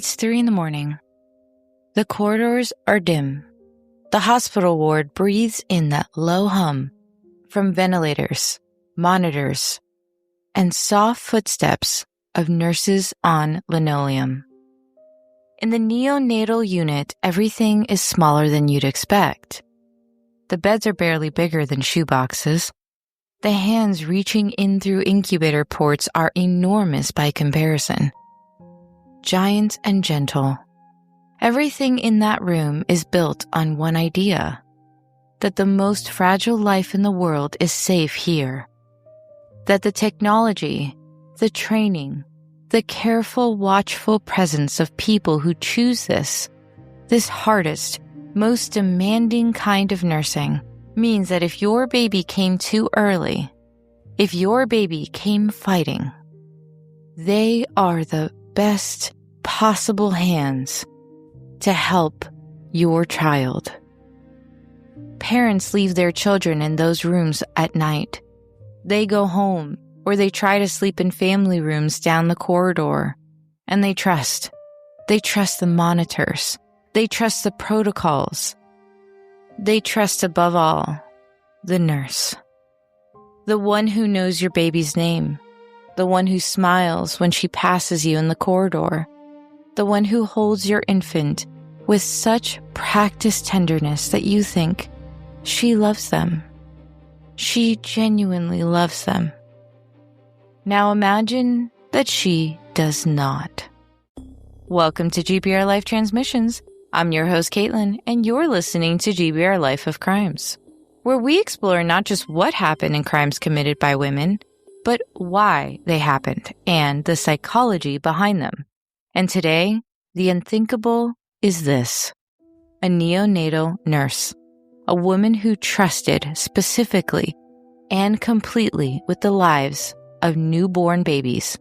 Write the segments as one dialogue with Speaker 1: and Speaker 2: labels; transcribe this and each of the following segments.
Speaker 1: It's 3 a.m. The corridors are dim. The hospital ward breathes in that low hum from ventilators, monitors, and soft footsteps of nurses on linoleum. In the neonatal unit, everything is smaller than you'd expect. The beds are barely bigger than shoeboxes. The hands reaching in through incubator ports are enormous by comparison. Giant and gentle. Everything in that room is built on one idea, that the most fragile life in the world is safe here. That the technology, the training, the careful, watchful presence of people who choose this hardest, most demanding kind of nursing, means that if your baby came too early, if your baby came fighting, they are the best possible hands to help your child. Parents leave their children in those rooms at night. They go home, or they try to sleep in family rooms down the corridor, and they trust. They trust the monitors. They trust the protocols. They trust above all the nurse. The one who knows your baby's name. The one who smiles when she passes you in the corridor. The one who holds your infant with such practiced tenderness that you think she loves them. She genuinely loves them. Now imagine that she does not. Welcome to GBRLIFE Transmissions. I'm your host, Caitlin, and you're listening to GBRLIFE of Crimes, where we explore not just what happened in crimes committed by women, but why they happened and the psychology behind them. And today, the unthinkable is this: a neonatal nurse, a woman who trusted specifically and completely with the lives of newborn babies,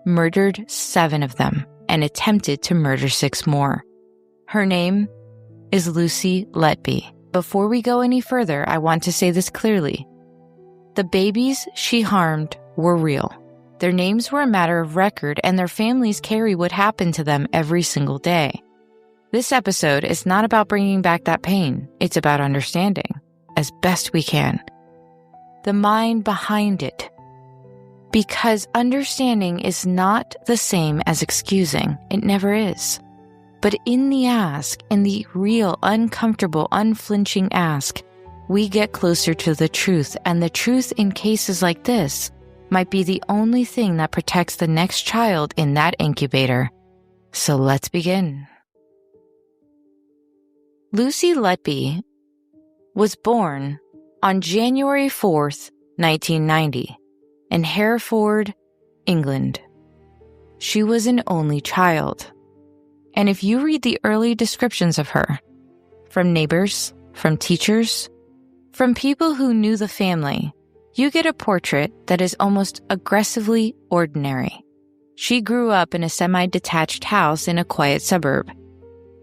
Speaker 1: murdered 7 of them and attempted to murder 6 more. Her name is Lucy Letby. Before we go any further, I want to say this clearly. The babies she harmed were real. Their names were a matter of record, and their families carry what happened to them every single day. This episode is not about bringing back that pain. It's about understanding, as best we can, the mind behind it. Because understanding is not the same as excusing. It never is. But in the ask, in the real, uncomfortable, unflinching ask, we get closer to the truth, and the truth in cases like this might be the only thing that protects the next child in that incubator. So let's begin. Lucy Letby was born on January 4th, 1990, in Hereford, England. She was an only child. And if you read the early descriptions of her, from neighbors, from teachers, from people who knew the family, you get a portrait that is almost aggressively ordinary. She grew up in a semi-detached house in a quiet suburb.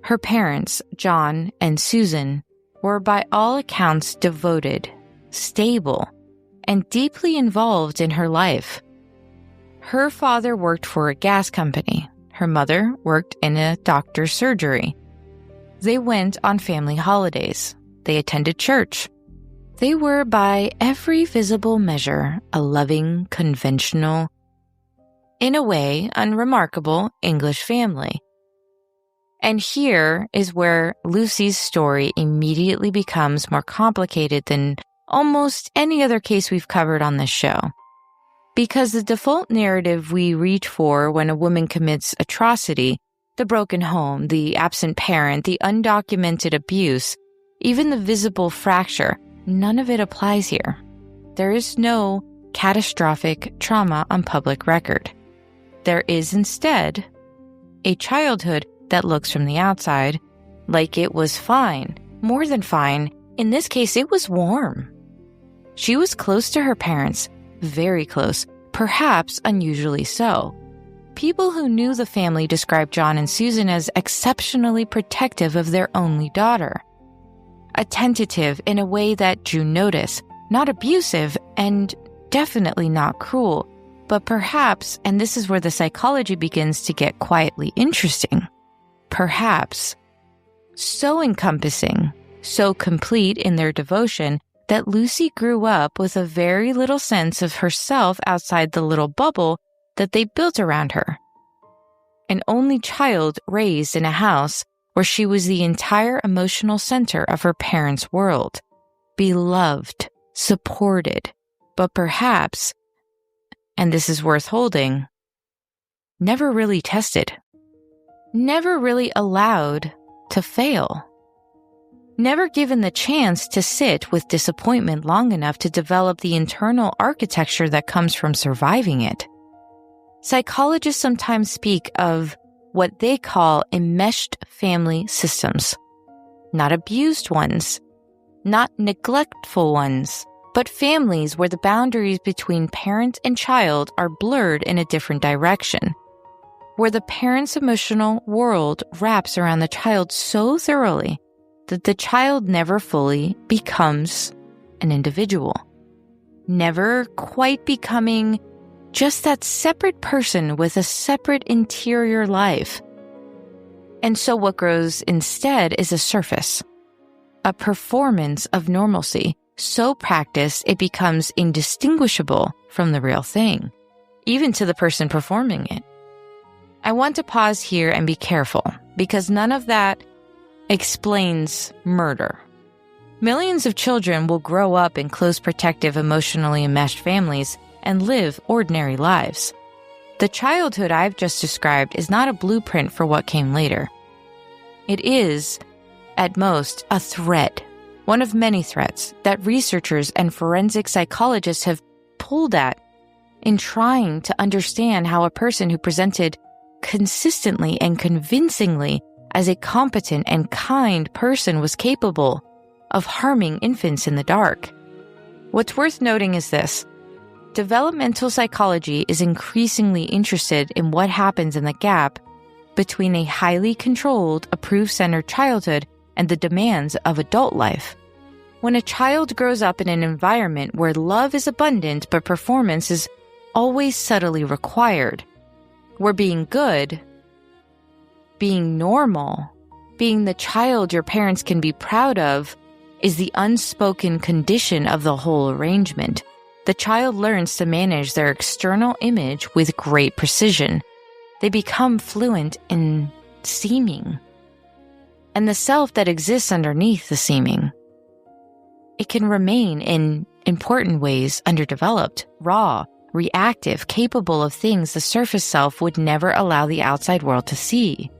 Speaker 1: Her parents, John and Susan, were by all accounts devoted, stable, and deeply involved in her life. Her father worked for a gas company. Her mother worked in a doctor's surgery. They went on family holidays. They attended church. They were, by every visible measure, a loving, conventional, in a way, unremarkable English family. And here is where Lucy's story immediately becomes more complicated than almost any other case we've covered on this show. Because the default narrative we reach for when a woman commits atrocity, the broken home, the absent parent, the undocumented abuse, even the visible fracture, none of it applies here. There is no catastrophic trauma on public record. There is instead a childhood that looks from the outside like it was fine, more than fine. In this case, it was warm. She was close to her parents, very close, perhaps unusually so. People who knew the family described John and Susan as exceptionally protective of their only daughter. Attentive in a way that drew notice, not abusive, and definitely not cruel, but perhaps, and this is where the psychology begins to get quietly interesting, perhaps, so encompassing, so complete in their devotion that Lucy grew up with a very little sense of herself outside the little bubble that they built around her. An only child raised in a house where she was the entire emotional center of her parents' world, beloved, supported, but perhaps, and this is worth holding, never really tested, never really allowed to fail, never given the chance to sit with disappointment long enough to develop the internal architecture that comes from surviving it. Psychologists sometimes speak of what they call enmeshed family systems. Not abused ones, not neglectful ones, but families where the boundaries between parent and child are blurred in a different direction, where the parent's emotional world wraps around the child so thoroughly that the child never fully becomes an individual, never quite becoming just that separate person with a separate interior life. And so what grows instead is a surface, a performance of normalcy, so practiced it becomes indistinguishable from the real thing, even to the person performing it. I want to pause here and be careful, because none of that explains murder. Millions of children will grow up in close, protective, emotionally enmeshed families and live ordinary lives. The childhood I've just described is not a blueprint for what came later. It is, at most, a thread, one of many threads that researchers and forensic psychologists have pulled at in trying to understand how a person who presented consistently and convincingly as a competent and kind person was capable of harming infants in the dark. What's worth noting is this. Developmental psychology is increasingly interested in what happens in the gap between a highly controlled, approved-centered childhood and the demands of adult life. When a child grows up in an environment where love is abundant but performance is always subtly required, where being good, being normal, being the child your parents can be proud of is the unspoken condition of the whole arrangement, the child learns to manage their external image with great precision. They become fluent in seeming, and the self that exists underneath the seeming. It can remain in important ways underdeveloped, raw, reactive, capable of things the surface self would never allow the outside world to see.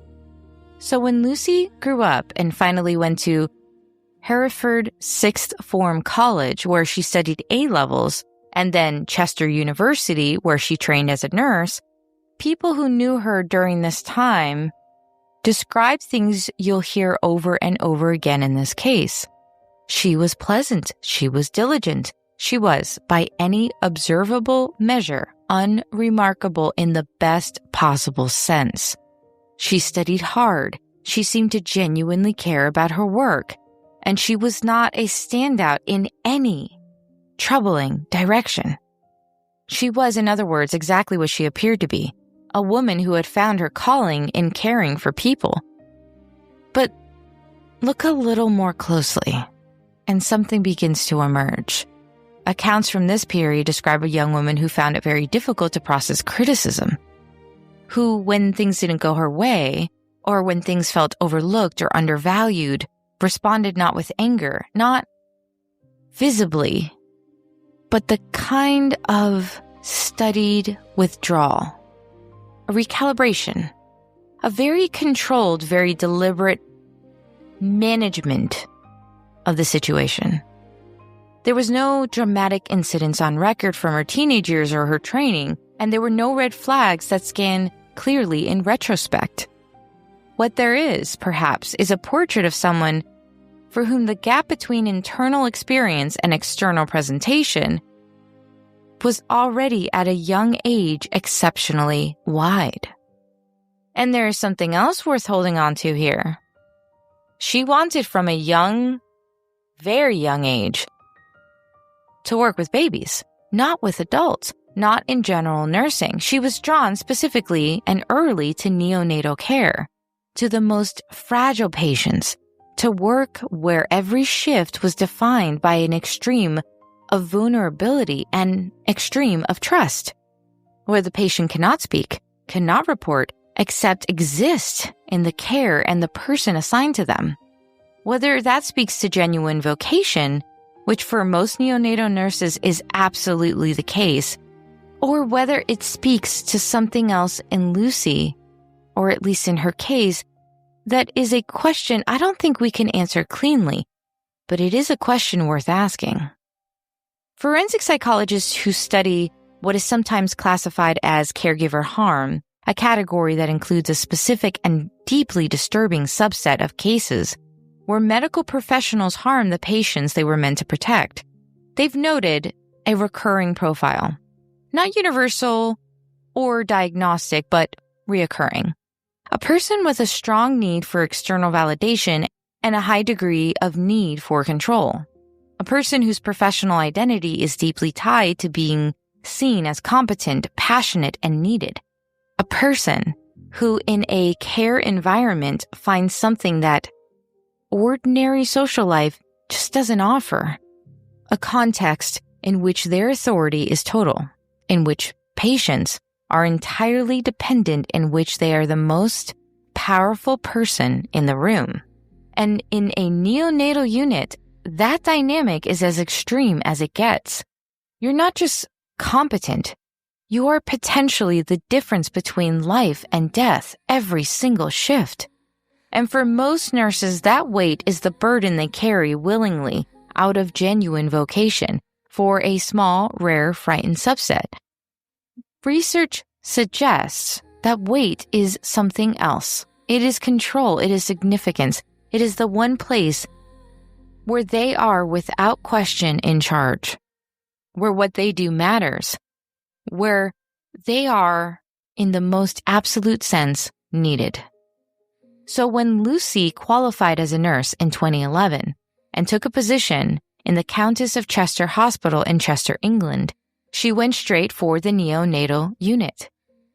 Speaker 1: So when Lucy grew up and finally went to Hereford Sixth Form College, where she studied A-levels, and then Chester University, where she trained as a nurse, people who knew her during this time describe things you'll hear over and over again in this case. She was pleasant. She was diligent. She was, by any observable measure, unremarkable in the best possible sense. She studied hard. She seemed to genuinely care about her work. And she was not a standout in any troubling direction. She was, in other words, exactly what she appeared to be, a woman who had found her calling in caring for people. But look a little more closely, and something begins to emerge. Accounts from this period describe a young woman who found it very difficult to process criticism, who, when things didn't go her way, or when things felt overlooked or undervalued, responded not with anger, not visibly, but the kind of studied withdrawal, a recalibration, a very controlled, very deliberate management of the situation. There was no dramatic incidents on record from her teenage years or her training, and there were no red flags that scan clearly in retrospect. What there is, perhaps, is a portrait of someone for whom the gap between internal experience and external presentation was already at a young age exceptionally wide. And there is something else worth holding on to here. She wanted from a young, very young age to work with babies, not with adults, not in general nursing. She was drawn specifically and early to neonatal care. to the most fragile patients, to work where every shift was defined by an extreme of vulnerability and extreme of trust, where the patient cannot speak, cannot report, except exist in the care and the person assigned to them. Whether that speaks to genuine vocation, which for most neonatal nurses is absolutely the case, or whether it speaks to something else in Lucy, or at least in her case, that is a question I don't think we can answer cleanly, but it is a question worth asking. Forensic psychologists who study what is sometimes classified as caregiver harm, a category that includes a specific and deeply disturbing subset of cases where medical professionals harm the patients they were meant to protect. They've noted a recurring profile, not universal or diagnostic, but reoccurring. A person with a strong need for external validation and a high degree of need for control. A person whose professional identity is deeply tied to being seen as competent, passionate, and needed. A person who in a care environment finds something that ordinary social life just doesn't offer. A context in which their authority is total, in which patients are entirely dependent, in which they are the most powerful person in the room. And in a neonatal unit, that dynamic is as extreme as it gets. You're not just competent. You are potentially the difference between life and death every single shift. And for most nurses, that weight is the burden they carry willingly out of genuine vocation for a small, rare, frightened subset. Research suggests that weight is something else. It is control. It is significance. It is the one place where they are without question in charge, where what they do matters, where they are, in the most absolute sense, needed. So when Lucy qualified as a nurse in 2011 and took a position in the Countess of Chester Hospital in Chester, England, she went straight for the neonatal unit.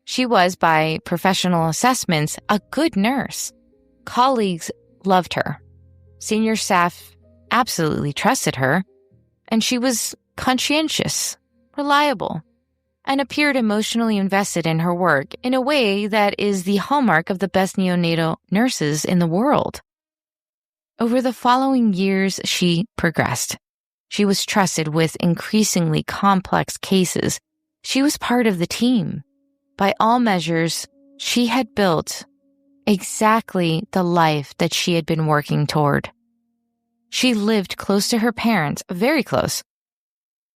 Speaker 1: She was, by professional assessments, a good nurse. Colleagues loved her. Senior staff absolutely trusted her, and she was conscientious, reliable, and appeared emotionally invested in her work in a way that is the hallmark of the best neonatal nurses in the world. Over the following years, she progressed. She was trusted with increasingly complex cases. She was part of the team. By all measures, she had built exactly the life that she had been working toward. She lived close to her parents, very close,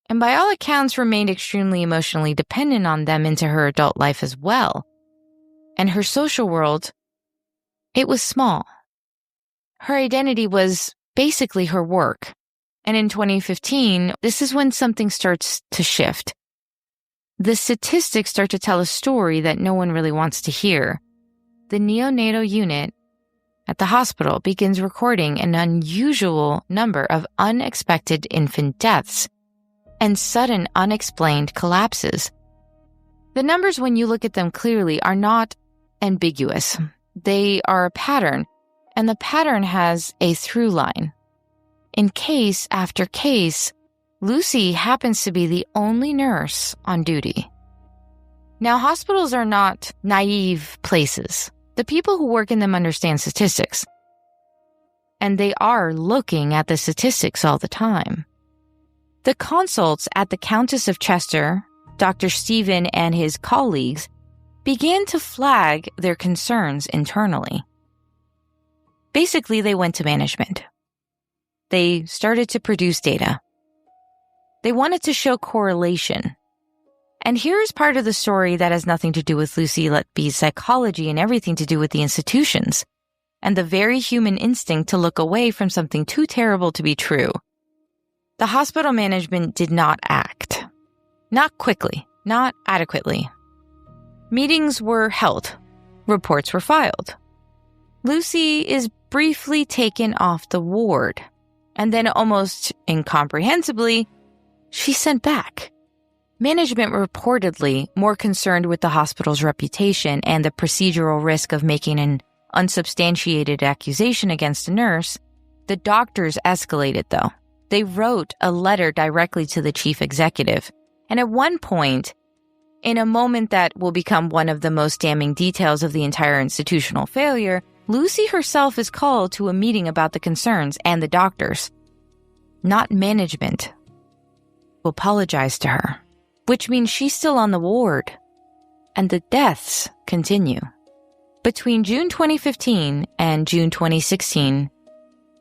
Speaker 1: and by all accounts remained extremely emotionally dependent on them into her adult life as well. And her social world, it was small. Her identity was basically her work. And in 2015, this is when something starts to shift. The statistics start to tell a story that no one really wants to hear. The neonatal unit at the hospital begins recording an unusual number of unexpected infant deaths and sudden unexplained collapses. The numbers, when you look at them clearly, are not ambiguous. They are a pattern, and the pattern has a through line. In case after case, Lucy happens to be the only nurse on duty. Now, hospitals are not naive places. The people who work in them understand statistics, and they are looking at the statistics all the time. The consults at the Countess of Chester, Dr. Stephen and his colleagues, began to flag their concerns internally. Basically, they went to management. They started to produce data. They wanted to show correlation. And here's part of the story that has nothing to do with Lucy Letby's psychology and everything to do with the institutions and the very human instinct to look away from something too terrible to be true. The hospital management did not act. Not quickly, not adequately. Meetings were held. Reports were filed. Lucy is briefly taken off the ward, and then almost incomprehensibly, she's sent back. Management reportedly more concerned with the hospital's reputation and the procedural risk of making an unsubstantiated accusation against a nurse, the doctors escalated, though. They wrote a letter directly to the chief executive. And at one point, in a moment that will become one of the most damning details of the entire institutional failure, Lucy herself is called to a meeting about the concerns and the doctors. Not management will apologize to her, which means she's still on the ward. And the deaths continue. Between June 2015 and June 2016,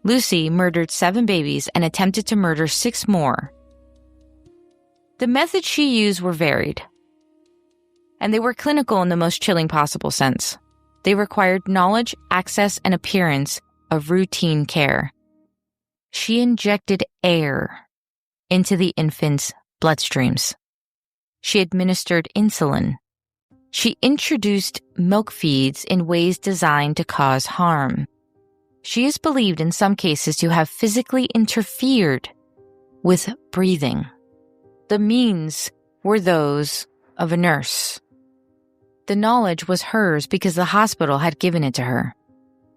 Speaker 1: Lucy murdered 7 babies and attempted to murder 6 more. The methods she used were varied, and they were clinical in the most chilling possible sense. They required knowledge, access, and appearance of routine care. She injected air into the infants' bloodstreams. She administered insulin. She introduced milk feeds in ways designed to cause harm. She is believed in some cases to have physically interfered with breathing. The means were those of a nurse. The knowledge was hers because the hospital had given it to her,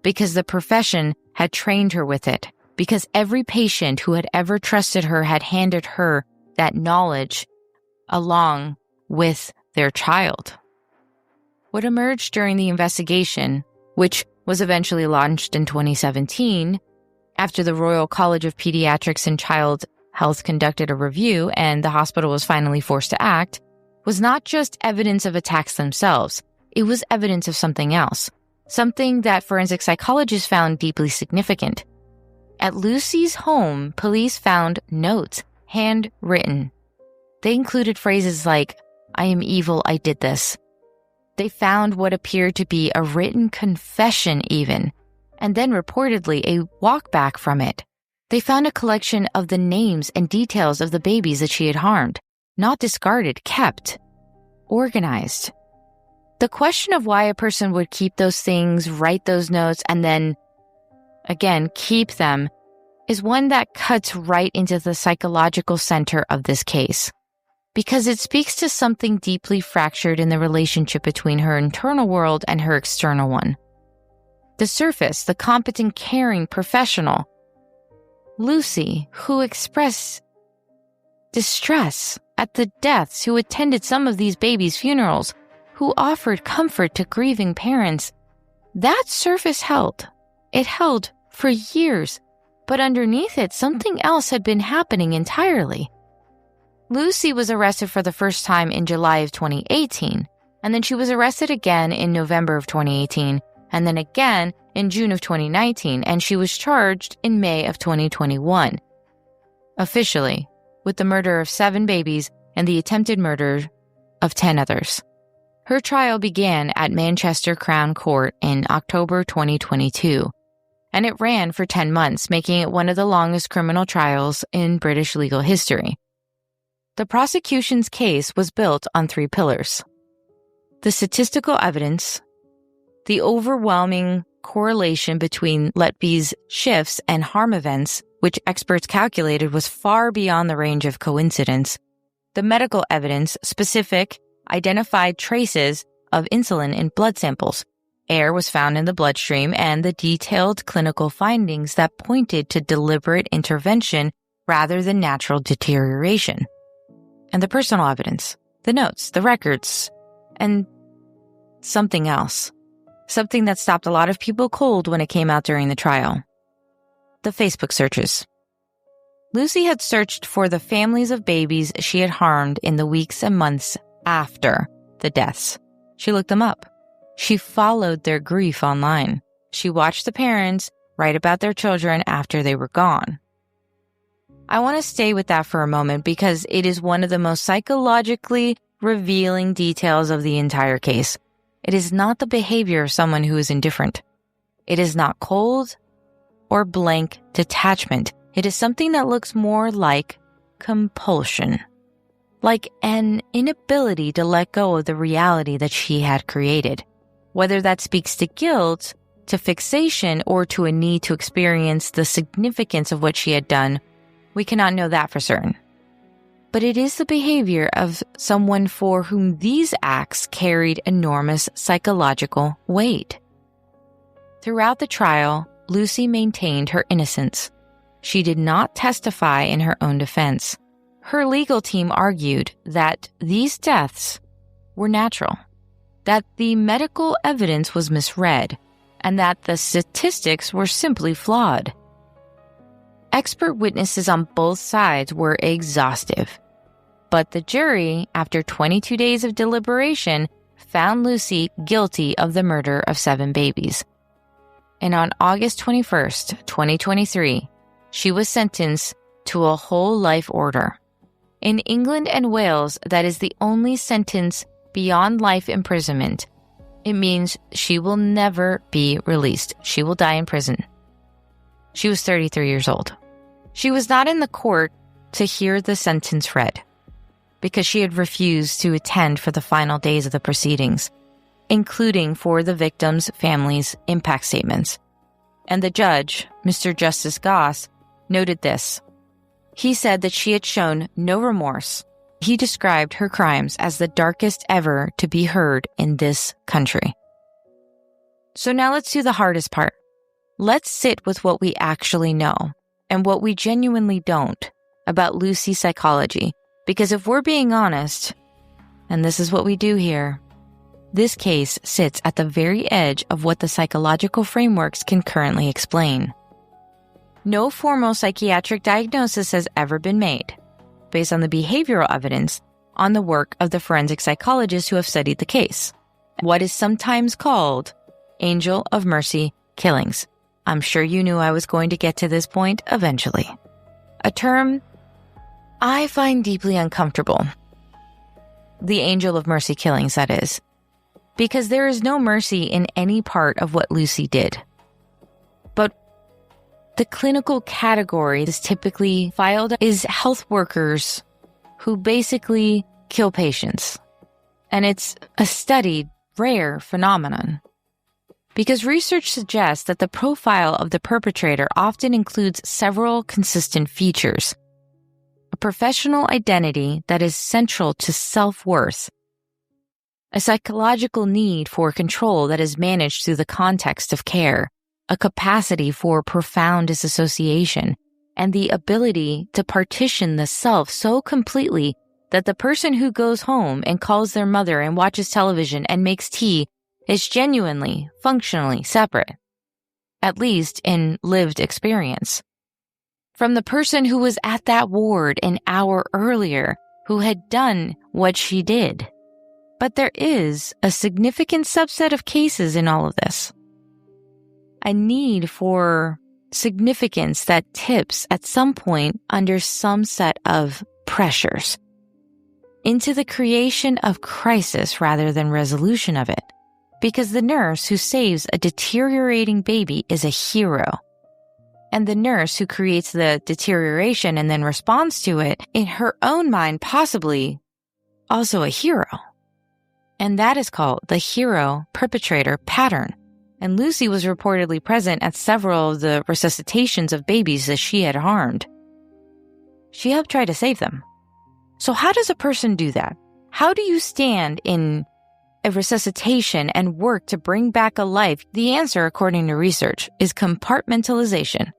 Speaker 1: because the profession had trained her with it, because every patient who had ever trusted her had handed her that knowledge along with their child. What emerged during the investigation, which was eventually launched in 2017, after the Royal College of Pediatrics and Child Health conducted a review and the hospital was finally forced to act, was not just evidence of attacks themselves. It was evidence of something else, something that forensic psychologists found deeply significant. At Lucy's home, police found notes, handwritten. They included phrases like, "I am evil, I did this." They found what appeared to be a written confession even, and then reportedly a walkback from it. They found a collection of the names and details of the babies that she had harmed, not discarded, kept, organized. The question of why a person would keep those things, write those notes, and then, again, keep them is one that cuts right into the psychological center of this case, because it speaks to something deeply fractured in the relationship between her internal world and her external one. The surface, the competent, caring professional, Lucy, who expressed distress at the deaths, who attended some of these babies' funerals, who offered comfort to grieving parents, that surface held. It held for years, but underneath it, something else had been happening entirely. Lucy was arrested for the first time in July of 2018, and then she was arrested again in November of 2018, and then again in June of 2019, and she was charged in May of 2021. Officially, with the murder of 7 babies and the attempted murder of 10 others. Her trial began at Manchester Crown Court in October 2022, and it ran for 10 months, making it one of the longest criminal trials in British legal history. The prosecution's case was built on 3 pillars: the statistical evidence, the overwhelming correlation between Letby's shifts and harm events, which experts calculated was far beyond the range of coincidence, the medical evidence, specific, identified traces of insulin in blood samples, air was found in the bloodstream, and the detailed clinical findings that pointed to deliberate intervention rather than natural deterioration. And the personal evidence, the notes, the records, and something else. Something that stopped a lot of people cold when it came out during the trial. The Facebook searches. Lucy had searched for the families of babies she had harmed in the weeks and months after the deaths. She looked them up. She followed their grief online. She watched the parents write about their children after they were gone. I want to stay with that for a moment because it is one of the most psychologically revealing details of the entire case. It is not the behavior of someone who is indifferent. It is not cold or blank detachment. It is something that looks more like compulsion, like an inability to let go of the reality that she had created. Whether that speaks to guilt, to fixation, or to a need to experience the significance of what she had done, we cannot know that for certain. But it is the behavior of someone for whom these acts carried enormous psychological weight. Throughout the trial, Lucy maintained her innocence. She did not testify in her own defense. Her legal team argued that these deaths were natural, that the medical evidence was misread, and that the statistics were simply flawed. Expert witnesses on both sides were exhaustive, but the jury, after 22 days of deliberation, found Lucy guilty of the murder of 7 babies. And on August 21st, 2023, she was sentenced to a whole life order. In England and Wales, that is the only sentence beyond life imprisonment. It means she will never be released. She will die in prison. She was 33 years old. She was not in the court to hear the sentence read because she had refused to attend for the final days of the proceedings, including for the victims' families' impact statements. And the judge, Mr. Justice Goss, noted this. He said that she had shown no remorse. He described her crimes as the darkest ever to be heard in this country. So now let's do the hardest part. Let's sit with what we actually know and what we genuinely don't about Lucy's psychology. Because if we're being honest, and this is what we do here, this case sits at the very edge of what the psychological frameworks can currently explain. No formal psychiatric diagnosis has ever been made, based on the behavioral evidence on the work of the forensic psychologists who have studied the case. What is sometimes called angel of mercy killings. I'm sure you knew I was going to get to this point eventually. A term I find deeply uncomfortable. The angel of mercy killings, that is. Because there is no mercy in any part of what Lucy did. But the clinical category is typically filed is health workers who basically kill patients. And it's a studied, rare phenomenon. Because research suggests that the profile of the perpetrator often includes several consistent features. A professional identity that is central to self-worth. A psychological need for control that is managed through the context of care. A capacity for profound disassociation, and the ability to partition the self so completely that the person who goes home and calls their mother and watches television and makes tea is genuinely, functionally separate, at least in lived experience, from the person who was at that ward an hour earlier who had done what she did. But there is a significant subset of cases in all of this. A need for significance that tips at some point under some set of pressures into the creation of crisis rather than resolution of it. Because the nurse who saves a deteriorating baby is a hero. And the nurse who creates the deterioration and then responds to it, in her own mind, possibly also a hero. And that is called the hero-perpetrator pattern. And Lucy was reportedly present at several of the resuscitations of babies that she had harmed. She helped try to save them. So how does a person do that? How do you stand in a resuscitation and work to bring back a life? The answer, according to research, is compartmentalization.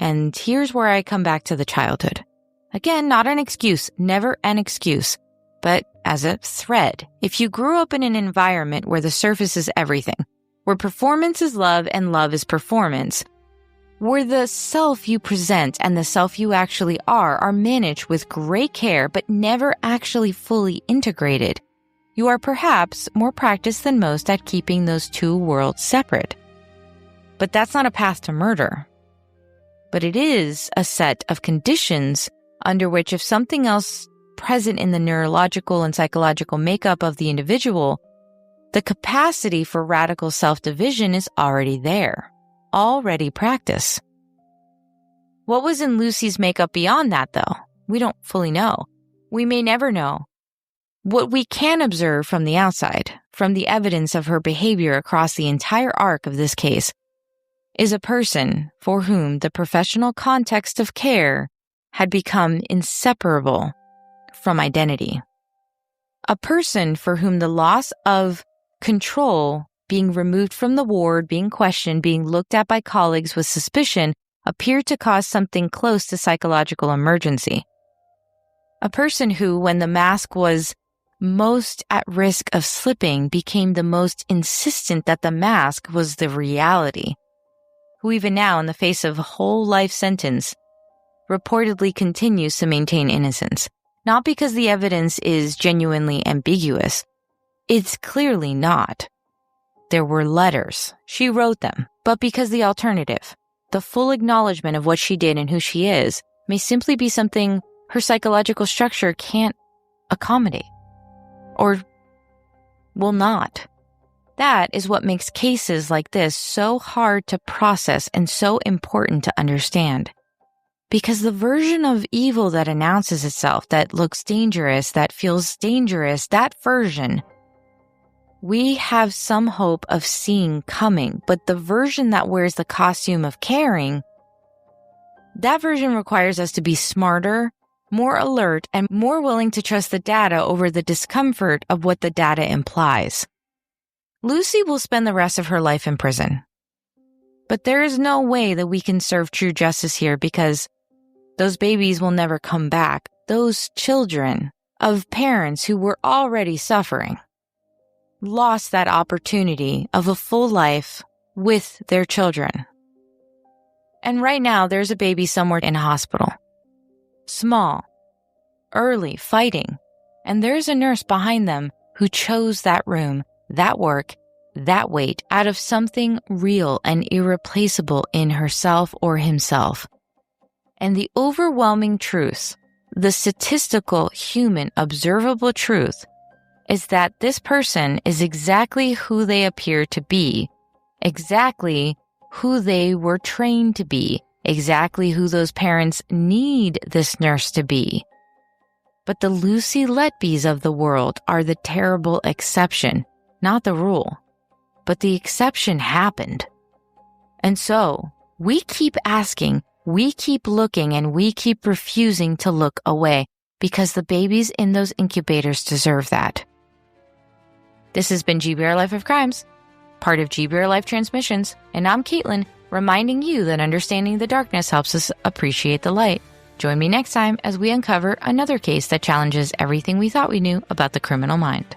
Speaker 1: And here's where I come back to the childhood. Again, not an excuse, never an excuse, but as a thread. If you grew up in an environment where the surface is everything, where performance is love and love is performance, where the self you present and the self you actually are managed with great care but never actually fully integrated, you are perhaps more practiced than most at keeping those two worlds separate. But that's not a path to murder. But it is a set of conditions under which if something else present in the neurological and psychological makeup of the individual, the capacity for radical self-division is already there, already practiced. What was in Lucy's makeup beyond that, though? We don't fully know. We may never know. What we can observe from the outside, from the evidence of her behavior across the entire arc of this case, is a person for whom the professional context of care had become inseparable from identity. A person for whom the loss of control being removed from the ward, being questioned, being looked at by colleagues with suspicion appeared to cause something close to psychological emergency. A person who, when the mask was most at risk of slipping, became the most insistent that the mask was the reality, who even now, in the face of a whole life sentence, reportedly continues to maintain innocence. Not because the evidence is genuinely ambiguous. It's clearly not. There were letters. She wrote them. But because the alternative, the full acknowledgement of what she did and who she is, may simply be something her psychological structure can't accommodate. Or will not. That is what makes cases like this so hard to process and so important to understand. Because the version of evil that announces itself, that looks dangerous, that feels dangerous, that version, we have some hope of seeing coming. But the version that wears the costume of caring, that version requires us to be smarter, more alert, and more willing to trust the data over the discomfort of what the data implies. Lucy will spend the rest of her life in prison. But there is no way that we can serve true justice here because those babies will never come back. Those children of parents who were already suffering lost that opportunity of a full life with their children. And right now, there's a baby somewhere in a hospital. Small, early, fighting. And there's a nurse behind them who chose that room, that work, that weight out of something real and irreplaceable in herself or himself. And the overwhelming truth, the statistical, human, observable truth, is that this person is exactly who they appear to be, exactly who they were trained to be, exactly who those parents need this nurse to be. But the Lucy Letbys of the world are the terrible exception, not the rule. But the exception happened. And so, we keep asking, we keep looking, and we keep refusing to look away because the babies in those incubators deserve that. This has been GBRLIFE of Crimes, part of GBRLIFE Transmissions, and I'm Caitlin, reminding you that understanding the darkness helps us appreciate the light. Join me next time as we uncover another case that challenges everything we thought we knew about the criminal mind.